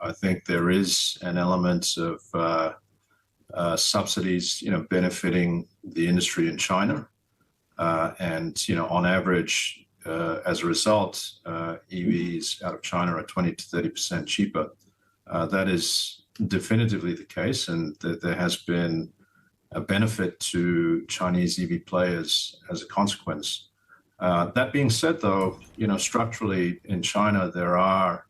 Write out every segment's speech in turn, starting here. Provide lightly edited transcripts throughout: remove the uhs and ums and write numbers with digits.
I think there is an element of subsidies, benefiting the industry in China, and on average, as a result, EVs out of China are 20 to 30% cheaper. That is definitively the case, and there has been a benefit to Chinese EV players as a consequence. That being said, though, structurally in China, there are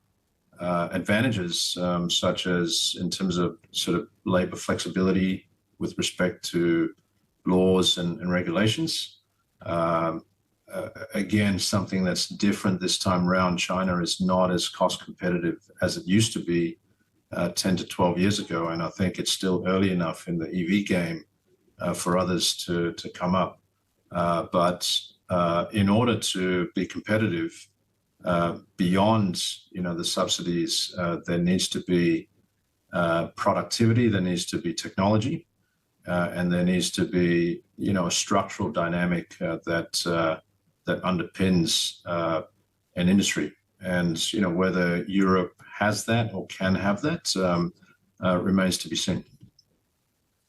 advantages, such as in terms of sort of labor flexibility with respect to laws and regulations. Again, something that's different this time around. China is not as cost competitive as it used to be 10 to 12 years ago, and I think it's still early enough in the EV game for others to come up. But in order to be competitive, beyond the subsidies, there needs to be productivity, there needs to be technology, and there needs to be a structural dynamic that underpins an industry. And whether Europe has that or can have that remains to be seen.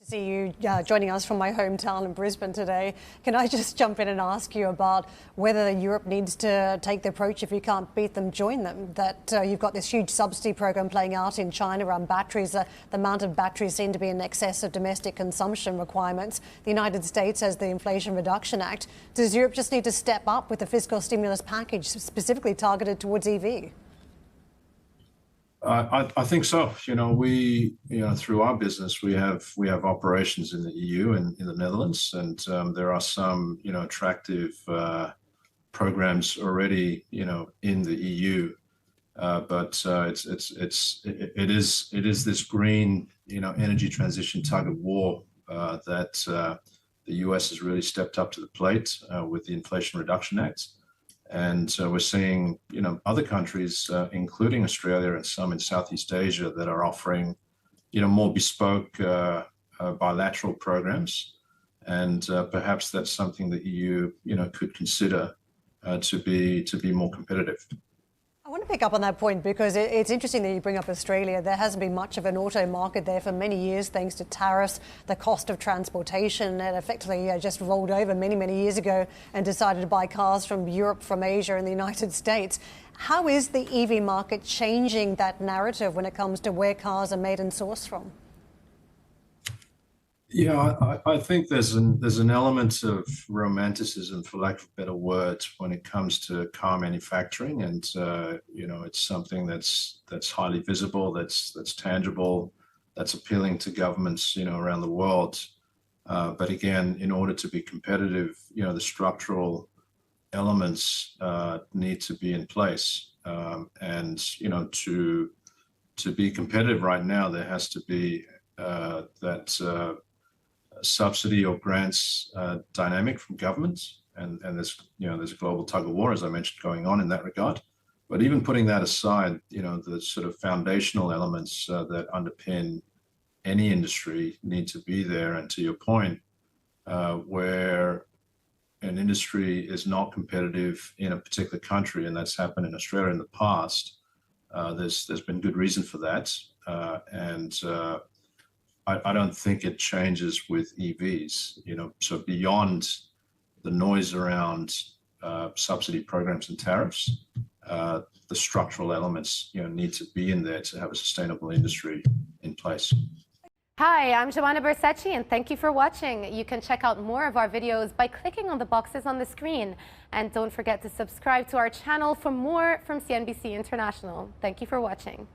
See you joining us from my hometown in Brisbane today. Can I just jump in and ask you about whether Europe needs to take the approach, if you can't beat them, join them? That you've got this huge subsidy program playing out in China around batteries. The amount of batteries seem to be in excess of domestic consumption requirements. The United States has the Inflation Reduction Act. Does Europe just need to step up with a fiscal stimulus package specifically targeted towards EV? I think so. We, through our business, we have operations in the EU and in the Netherlands, and there are some, attractive programs already, in the EU. But it is this green, energy transition tug of war that the US has really stepped up to the plate with the Inflation Reduction Act. And we're seeing, other countries, including Australia and some in Southeast Asia, that are offering, more bespoke bilateral programs. And perhaps that's something that EU, could consider to be more competitive. I want to pick up on that point because it's interesting that you bring up Australia. There hasn't been much of an auto market there for many years thanks to tariffs, the cost of transportation. It effectively just rolled over many, many years ago and decided to buy cars from Europe, from Asia and the United States. How is the EV market changing that narrative when it comes to where cars are made and sourced from? Yeah, I think there's an element of romanticism, for lack of better words, when it comes to car manufacturing, and it's something that's highly visible, that's tangible, that's appealing to governments, around the world. But again, in order to be competitive, the structural elements need to be in place, and to be competitive right now, there has to be that subsidy or grants dynamic from governments, and there's a global tug of war, as I mentioned, going on in that regard. But even putting that aside, the sort of foundational elements that underpin any industry need to be there. And to your point, where an industry is not competitive in a particular country, and that's happened in Australia in the past, there's been good reason for that, and I don't think it changes with EVs. So beyond the noise around subsidy programs and tariffs, the structural elements need to be in there to have a sustainable industry in place. Hi, I'm Joanna Bersecci, and thank you for watching. You can check out more of our videos by clicking on the boxes on the screen. And don't forget to subscribe to our channel for more from CNBC International. Thank you for watching.